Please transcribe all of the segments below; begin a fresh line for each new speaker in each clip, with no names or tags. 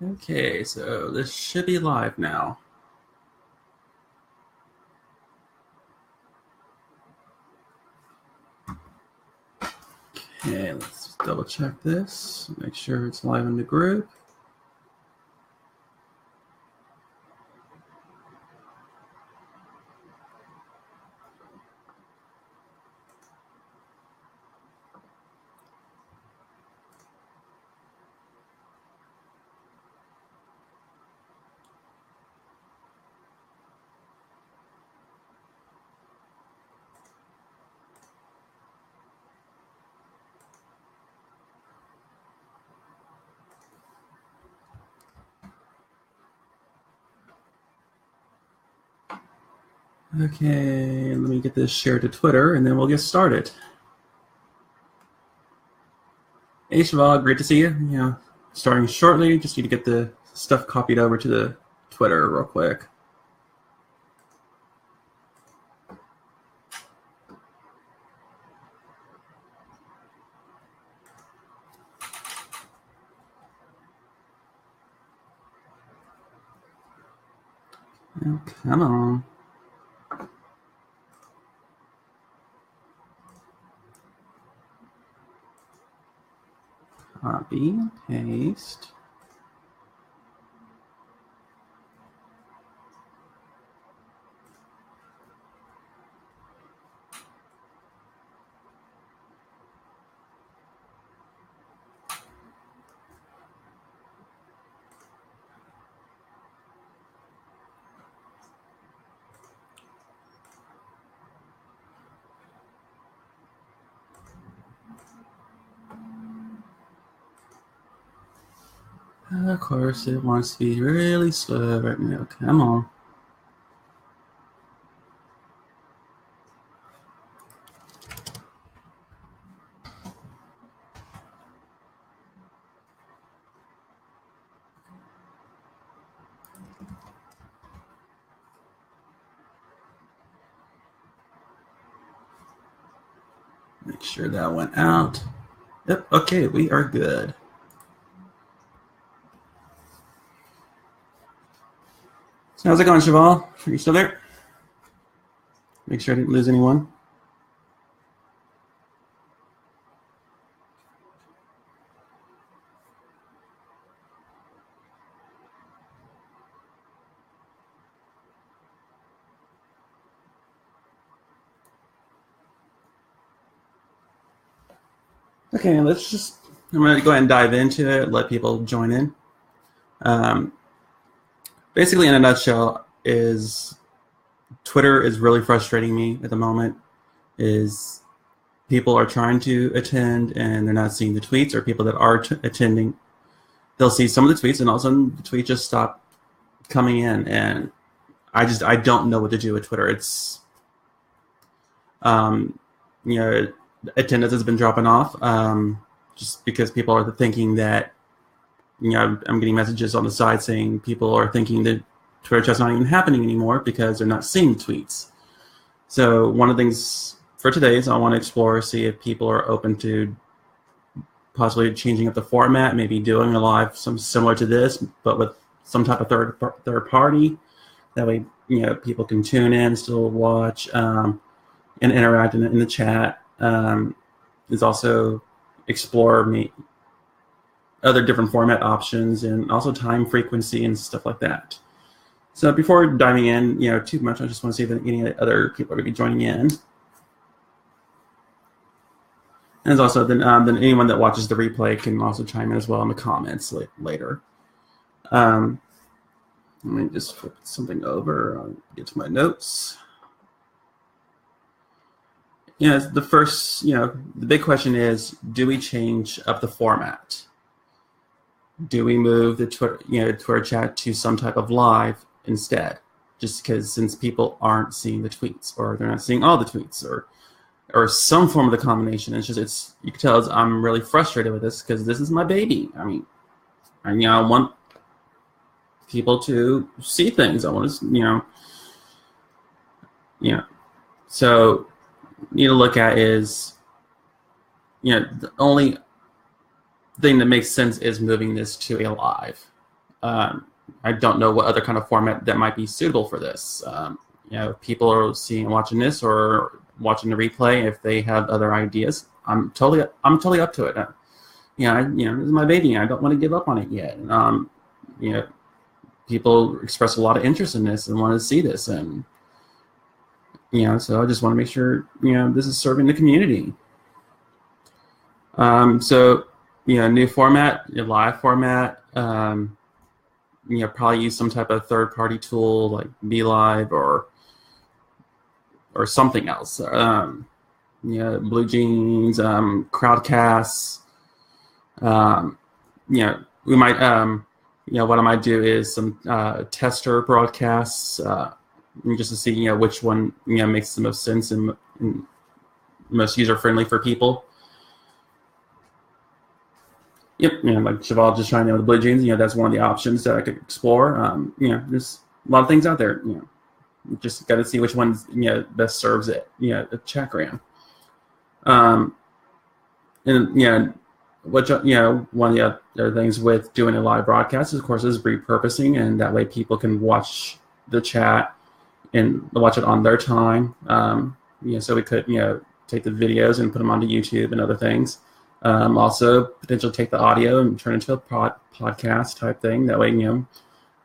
Okay, so this should be live now. Okay, let's double check this. Make sure it's live in the group. Okay, let me get this shared to Twitter, and then we'll get started. Hey, Shival, great to see you. Starting shortly. Just need to get the stuff copied over to the Twitter real quick. Oh, come on. Copy, paste. Of course, it wants to be really slow right now. Come on. Make sure that went out. Yep, okay, we are good. So how's it going, Shival? Are you still there? Make sure I didn't lose anyone. Okay, I'm going to go ahead and dive into it, let people join in. Basically, in a nutshell, is Twitter is really frustrating me at the moment. Is people are trying to attend and they're not seeing the tweets, or people that are attending, they'll see some of the tweets and all of a sudden the tweets just stop coming in, and I don't know what to do with Twitter. It's attendance has been dropping off just because people are thinking that, I'm getting messages on the side saying people are thinking that Twitter chat's not even happening anymore because they're not seeing the tweets. So one of the things for today is I want to explore, see if people are open to possibly changing up the format, maybe doing a live some similar to this, but with some type of third party. That way, people can tune in, still watch, and interact in the chat. Is also explore other different format options and also time frequency and stuff like that. So before diving in, too much, I just want to see if any other people are going to be joining in. And there's also then anyone that watches the replay can also chime in as well in the comments later. Let me just flip something over. I'll get to my notes. The first, the big question is, do we change up the format? Do we move the Twitter chat to some type of live instead? Just because since people aren't seeing the tweets, or they're not seeing all the tweets, or some form of the combination. You can tell I'm really frustrated with this because this is my baby. I want people to see things. I want to, So need to look at is, the only thing that makes sense is moving this to a live. I don't know what other kind of format that might be suitable for this. If people are watching this or watching the replay, if they have other ideas, I'm totally up to it. This is my baby. I don't want to give up on it yet. People express a lot of interest in this and want to see this, and so I just want to make sure this is serving the community. New format, live format. Probably use some type of third-party tool like BeLive or something else. Blue Jeans, Crowdcasts. We might. What I might do is some tester broadcasts, just to see which one makes the most sense and most user-friendly for people. Yep, like Cheval just trying the Blue Jeans, that's one of the options that I could explore. There's a lot of things out there. Just got to see which one's best serves it. The ChatGram. And one of the other things with doing a live broadcast, of course, is repurposing, and that way people can watch the chat and watch it on their time. So we could take the videos and put them onto YouTube and other things. Also, potentially take the audio and turn it into a podcast type thing. That way,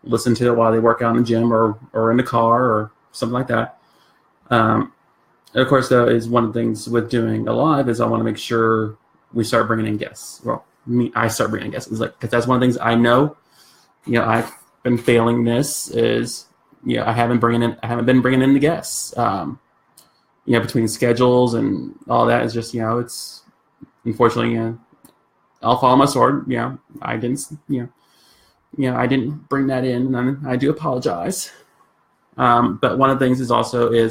listen to it while they work out in the gym or in the car or something like that. And of course, though, is one of the things with doing a live is I want to make sure we start bringing in guests. Well, I start bringing in guests. It's because that's one of the things I know. I've been failing this is I haven't been bringing in the guests. Between schedules and all that is just it's. Unfortunately, I'll follow my sword. I didn't. I didn't bring that in, and I do apologize. But one of the things is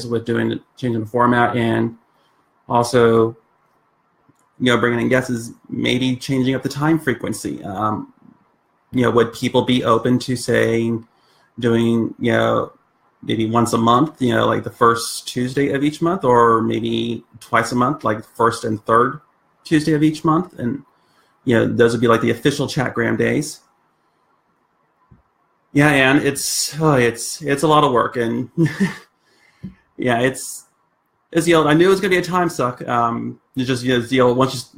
with changing the format and also, bringing in guests is maybe changing up the time frequency. Would people be open to saying doing maybe once a month, like the first Tuesday of each month, or maybe twice a month, like the first and third Tuesday of each month, and those would be like the official ChatGram days. And it's a lot of work, and it's I knew it was gonna be a time suck. It's just once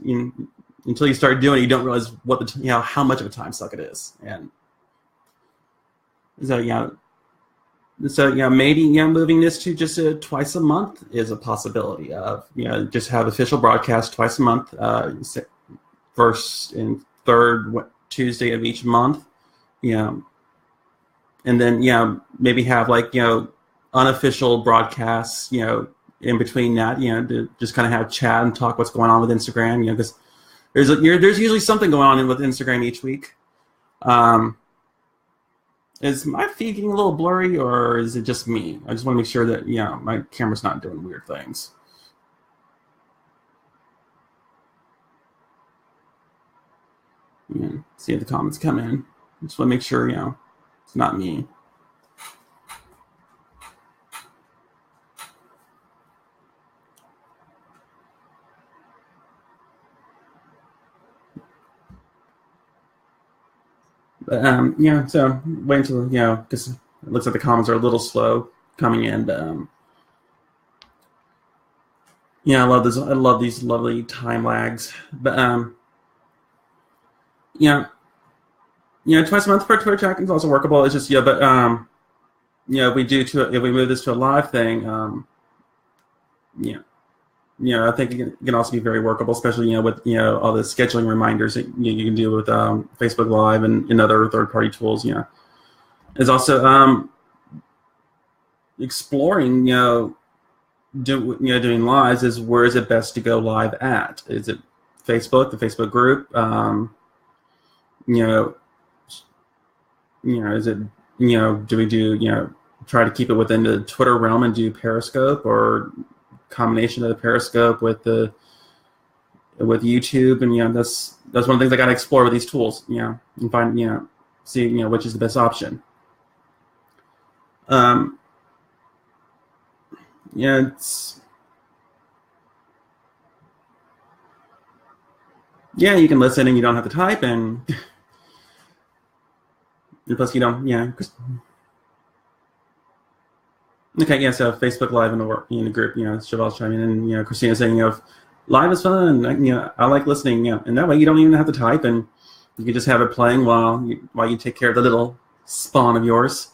until you start doing it, you don't realize what how much of a time suck it is, and so maybe moving this to just twice a month is a possibility of just have official broadcast twice a month, first and third Tuesday of each month, and then maybe have like unofficial broadcasts in between that to just kind of have chat and talk what's going on with Instagram because there's usually something going on with Instagram each week. Is my feed getting a little blurry, or is it just me? I just want to make sure that my camera's not doing weird things. See if the comments come in. Just want to make sure it's not me. But so wait until because it looks like the comments are a little slow coming in. But I love this. I love these lovely time lags. But twice a month for Twitter tracking is also workable. It's just but if we move this to a live thing, I think it can also be very workable, especially with all the scheduling reminders that you can do with Facebook Live and other third-party tools. Is also exploring doing lives is where is it best to go live at? Is it Facebook, the Facebook group? Is it do we do try to keep it within the Twitter realm and do Periscope, or combination of the Periscope with YouTube, and that's one of the things I got to explore with these tools, and find see which is the best option. It's you can listen and you don't have to type, and And plus, okay, yeah. So Facebook Live in the group, Cheval's chiming in, and Christina's saying, live is fun. I like listening, and that way you don't even have to type, and you can just have it playing while you take care of the little spawn of yours.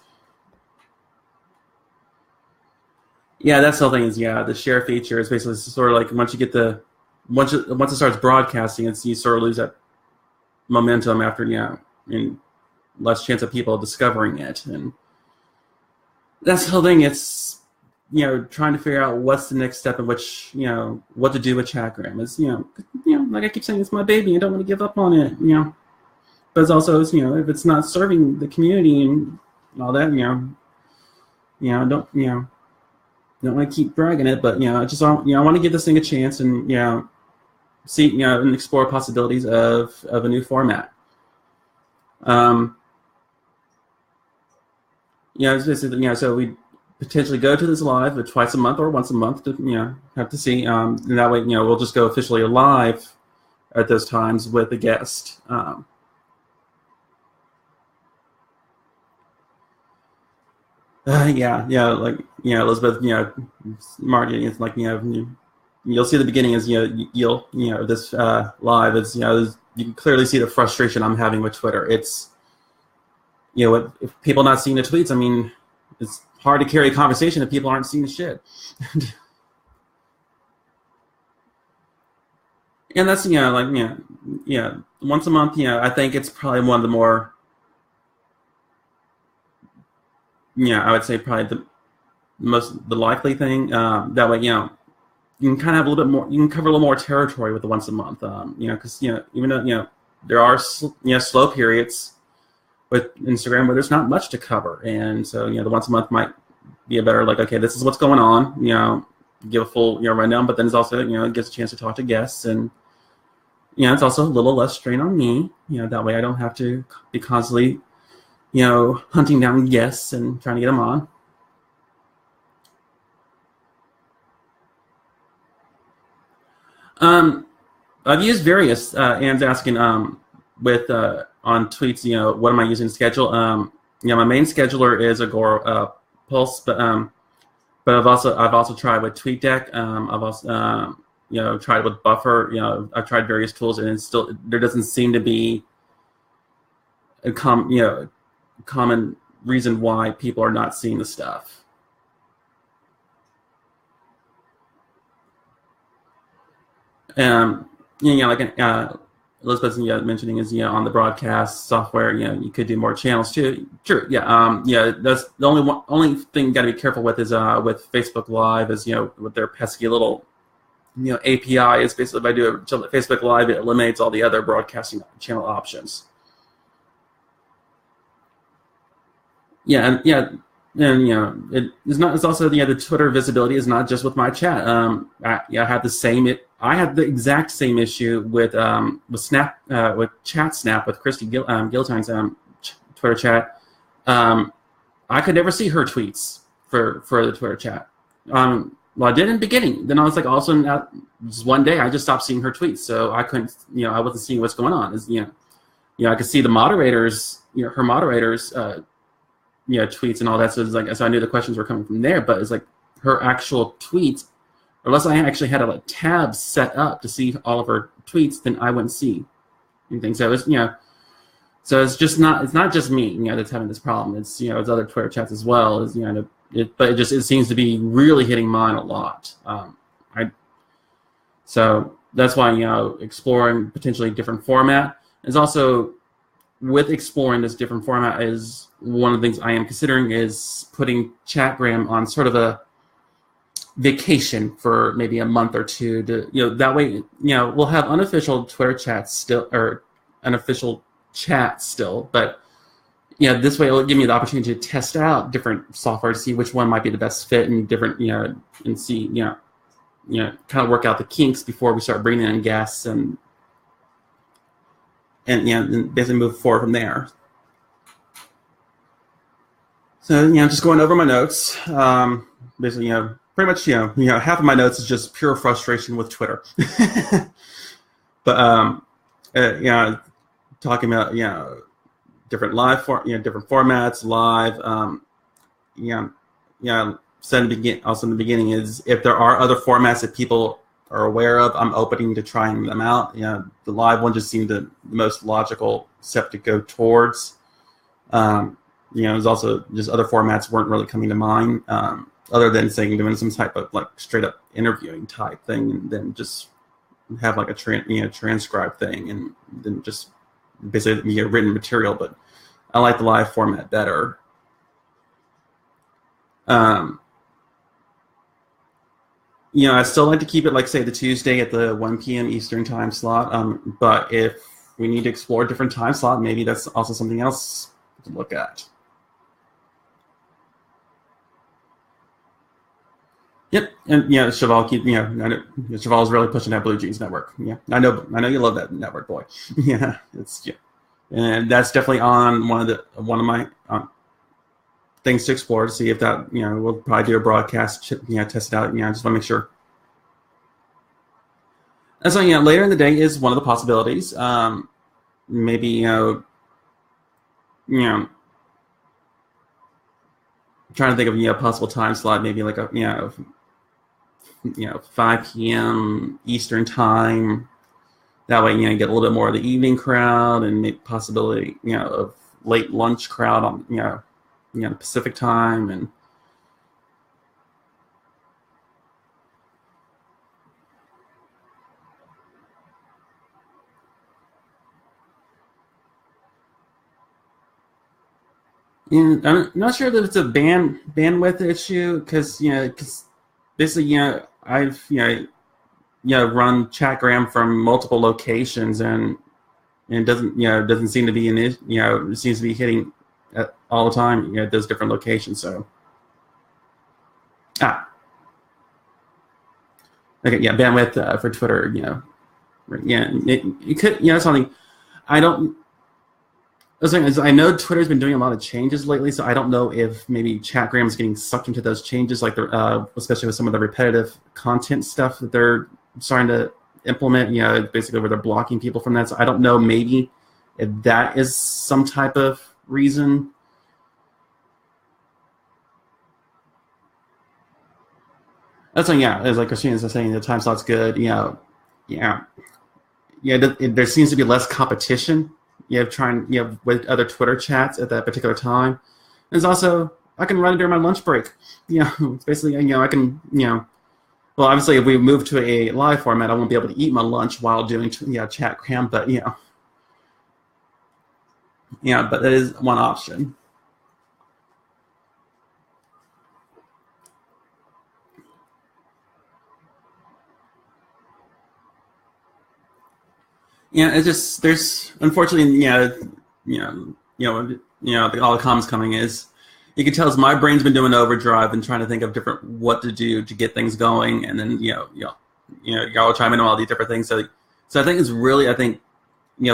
Yeah, that's the whole thing. Is the share feature is basically sort of like once it starts broadcasting, you sort of lose that momentum after and less chance of people discovering it, and that's the whole thing. It's trying to figure out what's the next step in which what to do with ChatGram. It's like I keep saying, it's my baby. I don't want to give up on it. But it's also if it's not serving the community and all that, don't want to keep dragging it. But I just I want to give this thing a chance and see and explore possibilities of a new format. It's basically, so we potentially go to this live twice a month or once a month to, have to see. And that way, we'll just go officially live at those times with a guest. Elizabeth, Marty, it's like, you'll see the beginning is, this live is, you can clearly see the frustration I'm having with Twitter. It's, if people not seeing the tweets, I mean, it's hard to carry a conversation if people aren't seeing the shit. And that's, once a month, I think it's probably one of the more, I would say probably the likely thing. That way, you can kind of have a little bit more, you can cover a little more territory with the once a month, because, even though, there are, slow periods with Instagram where there's not much to cover. And so, the once a month might be a better, like, okay, this is what's going on, give a full, rundown, but then it's also, it gives a chance to talk to guests. And, it's also a little less strain on me, that way I don't have to be constantly, hunting down guests and trying to get them on. I've used various, Anne's asking, with, on tweets, what am I using to schedule? My main scheduler is Agora Pulse, but I've also tried with TweetDeck. I've also tried with Buffer. I've tried various tools, and it's still, there doesn't seem to be a common reason why people are not seeing the stuff. Like Elizabeth's mentioning is on the broadcast software, you could do more channels too. Sure, that's the only thing you got to be careful with is with Facebook Live is with their pesky little API is basically if I do a Facebook Live, it eliminates all the other broadcasting channel options. And it is not. It's also the Twitter visibility is not just with my chat. I had the same. I had the exact same issue with Snap with Chat Snap with Christy Giltine's Twitter chat. I could never see her tweets for the Twitter chat. Well, I did in the beginning. Then I was like, all of a sudden, just one day, I just stopped seeing her tweets. So I couldn't, I wasn't seeing what's going on. I could see the moderators, her moderators. Tweets and all that. So it's like, so I knew the questions were coming from there, but it's like her actual tweets, unless I actually had a tab set up to see all of her tweets, then I wouldn't see anything. So it's, so it's just not, it's not just me, that's having this problem. It's, it's other Twitter chats as well. Is, but it seems to be really hitting mine a lot. So that's why, exploring potentially different format is also, with exploring this different format, is one of the things I am considering is putting ChatGram on sort of a vacation for maybe a month or two to, that way, we'll have unofficial Twitter chats still, or unofficial chat still, but, this way it'll give me the opportunity to test out different software to see which one might be the best fit and different, and see, kind of work out the kinks before we start bringing in guests and basically move forward from there. So, just going over my notes. Basically, pretty much, half of my notes is just pure frustration with Twitter. But, talking about, different different formats, live. Said also in the beginning is if there are other formats that people are aware of, I'm opening to trying them out. The live one just seemed the most logical step to go towards. There's also just other formats weren't really coming to mind, other than saying doing some type of like straight up interviewing type thing, and then just have like a transcribe thing, and then just basically written material. But I like the live format better. I still like to keep it like, say, the Tuesday at the 1 p.m. Eastern time slot. But if we need to explore a different time slot, maybe that's also something else to look at. Yep, and Cheval Cheval is really pushing that Blue Jeans network. Yeah, I know you love that network, boy. And that's definitely on one of my things to explore to see if that we'll probably do a broadcast, test it out. Just want to make sure. And so later in the day is one of the possibilities. Maybe trying to think of a possible time slot, maybe like a 5 p.m. Eastern time. That way you get a little bit more of the evening crowd, and maybe possibility of late lunch crowd on Pacific time. And I'm not sure that it's a bandwidth issue, because basically I've run ChatGram from multiple locations, and it doesn't seem to be it seems to be hitting all the time at those different locations. So okay, bandwidth for Twitter, it could something. I don't. I know Twitter's been doing a lot of changes lately, so I don't know if maybe ChatGram is getting sucked into those changes, like especially with some of the repetitive content stuff that they're starting to implement. Basically where they're blocking people from that. So I don't know, maybe if that is some type of reason. That's as like Christina's saying, the time slot's good. There seems to be less competition. With other Twitter chats at that particular time. There's also, I can run it during my lunch break. It's basically, I can, well, obviously if we move to a live format, I won't be able to eat my lunch while doing, ChatGram, but, but that is one option. It's just, there's unfortunately, all the comments coming is, you can tell as my brain's been doing overdrive and trying to think of what to do to get things going, and then y'all chime in on all these different things. So I think it's really,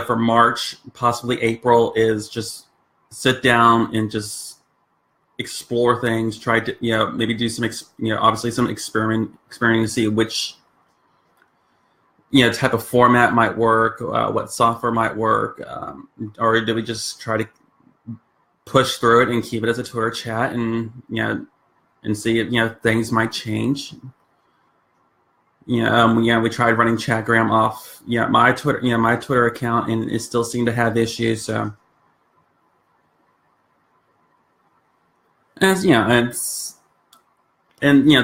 for March, possibly April, is just sit down and just explore things, try to maybe do some obviously some experimenting to see which type of format might work, what software might work, or do we just try to push through it and keep it as a Twitter chat, and see if things might change. We tried running ChatGram off my Twitter account, and it still seemed to have issues. So the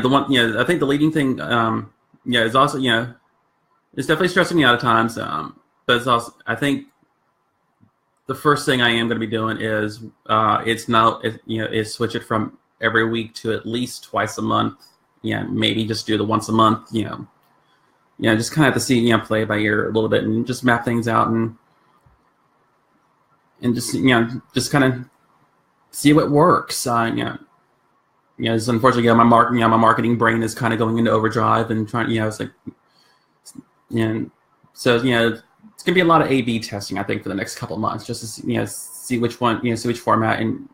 one I think the leading thing is also it's definitely stressing me out at times, but it's also, I think the first thing I am going to be doing is is switch it from every week to at least twice a month. Maybe just do the once a month. Just kind of have to see play it by ear a little bit and just map things out, and just kind of see what works. It's unfortunately my marketing brain is kind of going into overdrive and trying. It's like. And so it's gonna be a lot of A/B testing, I think, for the next couple of months, just to see which one, see which format and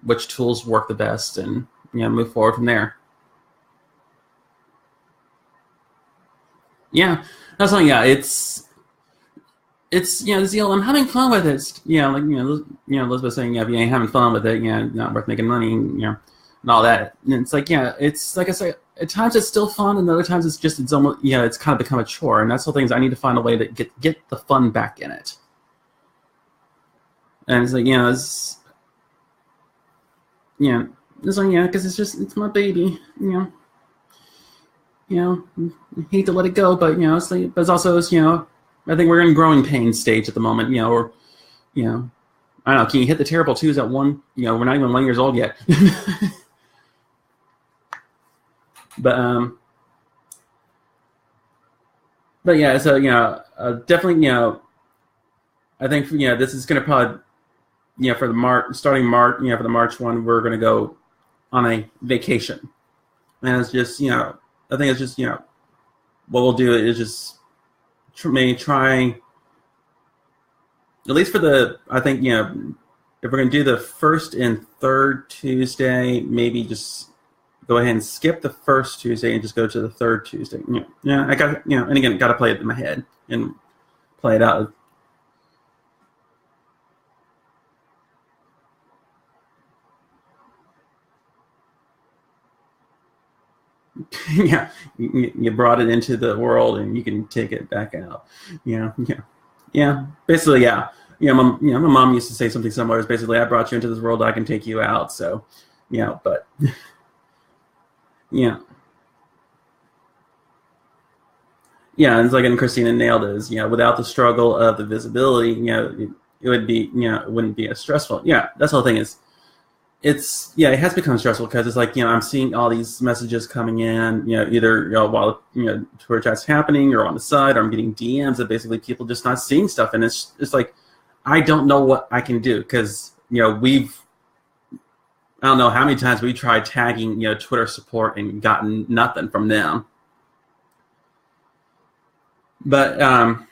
which tools work the best, and move forward from there. That's something. It's it's this deal. I'm having fun with it. Elizabeth saying, if you ain't having fun with it, not worth making money, and all that. And it's like, it's like I say, at times it's still fun, and other times it's almost, it's kind of become a chore. And that's the thing is, I need to find a way to get the fun back in it. And it's like, it's like, because it's my baby, I hate to let it go, but it's like, but it's also, I think we're in growing pain stage at the moment, or, I don't know, can you hit the terrible twos at one, we're not even 1 year old yet. But yeah, so, definitely, I think, this is going to probably, for the starting March, for the March one, we're going to go on a vacation. And it's just, I think it's just, what we'll do is just maybe try, at least for the, I think, if we're going to do the first and third Tuesday, maybe just go ahead and skip the first Tuesday and just go to the third Tuesday. I got, and again, got to play it in my head and play it out. You brought it into the world and you can take it back out. Basically, my mom used to say something similar. It's basically, I brought you into this world, I can take you out. So, but it's like, and Christina nailed it, is, without the struggle of the visibility, it would be, it wouldn't be as stressful. That's the whole thing is, it has become stressful because it's like, I'm seeing all these messages coming in, either, while, Twitter chat's happening or on the side, or I'm getting DMs that basically people just not seeing stuff. And it's like, I don't know what I can do because, I don't know how many times we tried tagging, Twitter support and gotten nothing from them. But, and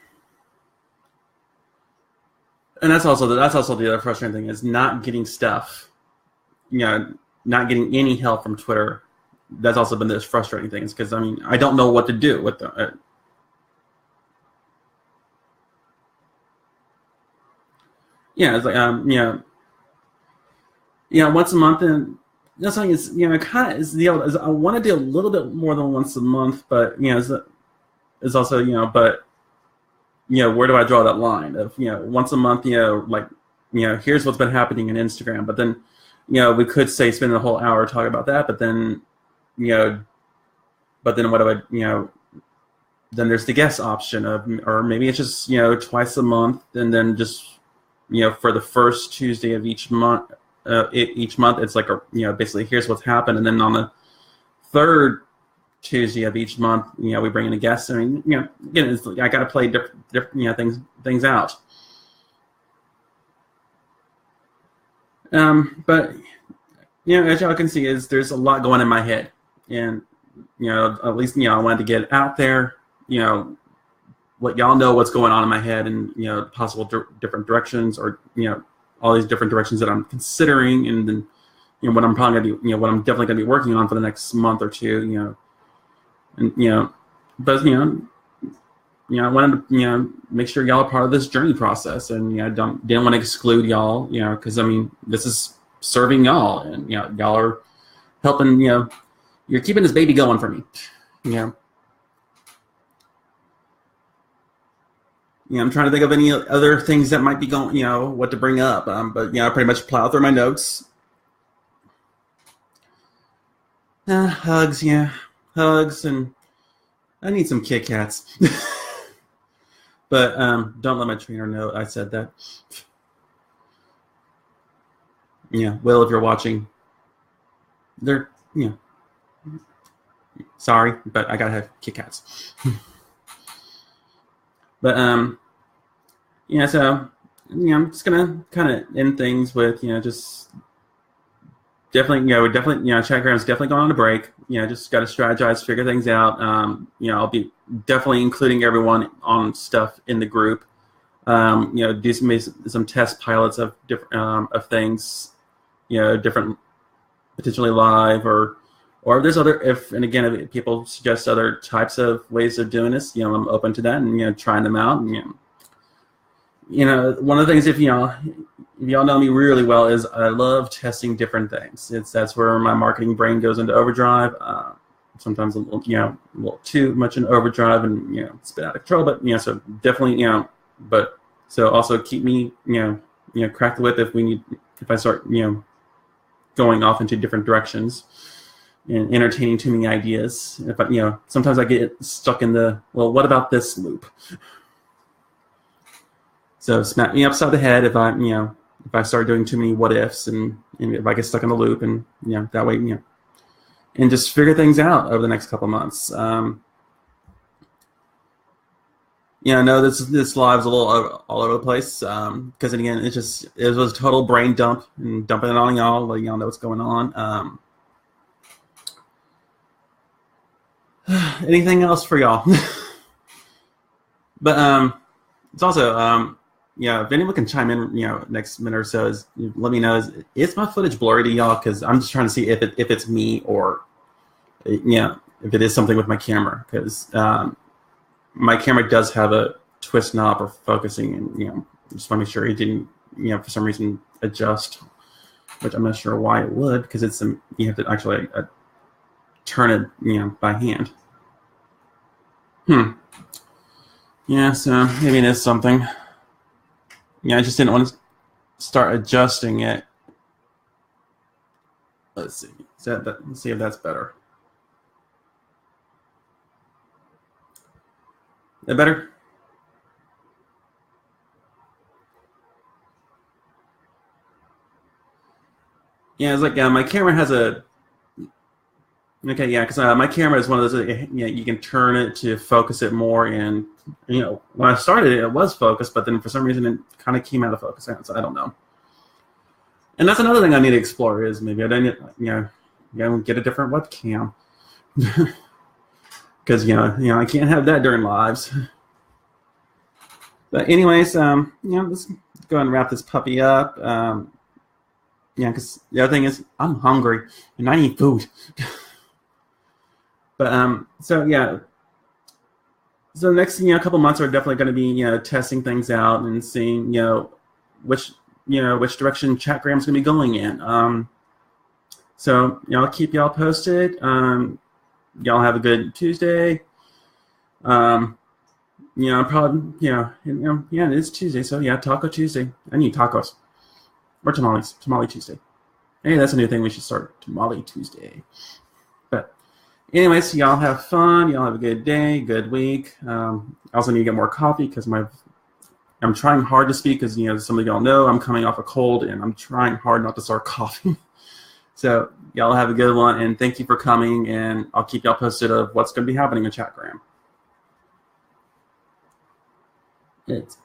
that's also the other frustrating thing is not getting stuff, not getting any help from Twitter. That's also been this frustrating thing, because I don't know what to do with the. It's like once a month, and that's something is kind of is the is I want to do a little bit more than once a month, but it's also but where do I draw that line of once a month, like here's what's been happening in Instagram, but then we could say spend a whole hour talking about that, but then what do I then there's the guest option of, or maybe it's just twice a month, and then just for the first Tuesday of each month it's like basically here's what's happened, and then on the third Tuesday of each month we bring in a guest. Again, it's like I got to play different things out. But as y'all can see, is there's a lot going in my head, and at least I wanted to get it out there, let y'all know what's going on in my head, and possible different directions, or all these different directions that I'm considering, and then what I'm probably gonna be what I'm definitely gonna be working on for the next month or two, and but I wanted to make sure y'all are part of this journey process, and didn't want to exclude y'all, because this is serving y'all, and y'all are helping, you're keeping this baby going for me. I'm trying to think of any other things that might be going, what to bring up, but I pretty much plow through my notes. Hugs, hugs, and I need some Kit Kats. But don't let my trainer know I said that. Will, if you're watching, they're, sorry, but I gotta have Kit Kats. But so I'm just gonna kind of end things with just definitely ChatGram's definitely going on a break. Just got to strategize, figure things out. I'll be definitely including everyone on stuff in the group. Do some test pilots of different of things, different potentially live, or if there's other, if people suggest other types of ways of doing this, I'm open to that, and trying them out, and one of the things, if y'all know me really well, is I love testing different things. That's where my marketing brain goes into overdrive. Sometimes a little too much in overdrive, and spit out of control. But so definitely but so also keep me crack the whip if I start going off into different directions and entertaining too many ideas. If I sometimes I get stuck in the what about this loop. So smack me upside the head if I start doing too many what ifs, and if I get stuck in the loop, and that way and just figure things out over the next couple months. I know this live's a little all over the place because again it was a total brain dump and dumping it on y'all, letting y'all know what's going on. Anything else for y'all? But it's also if anyone can chime in next minute or so, let me know. Is my footage blurry to y'all? Because I'm just trying to see if it's me or if it is something with my camera, because my camera does have a twist knob for focusing, and just want to make sure it didn't for some reason adjust, which I'm not sure why it would, because it's you have to actually turn it by hand. Yeah, so maybe it is something. I just didn't want to start adjusting it. Let's see. Let's see if that's better. Is that better? Yeah, it's like my camera has a. Okay, yeah, because my camera is one of those. You can turn it to focus it more, and when I started it was focused, but then for some reason it kind of came out of focus. So I don't know. And that's another thing I need to explore, is maybe I don't get a different webcam. Because I can't have that during lives. But anyways, let's go and wrap this puppy up. Because the other thing is I'm hungry and I need food. But so the next couple months are definitely going to be testing things out and seeing which direction ChatGram is going to be going in. So I'll keep y'all posted. Y'all have a good Tuesday. Probably it is Tuesday, so Taco Tuesday. I need tacos or tamales. Tamale Tuesday. Hey, that's a new thing we should start. Tamale Tuesday. But anyways, y'all have fun. Y'all have a good day, good week. I also need to get more coffee because I'm trying hard to speak because some of y'all know I'm coming off a cold and I'm trying hard not to start coughing. So y'all have a good one, and thank you for coming, and I'll keep y'all posted of what's going to be happening with ChatGram. It's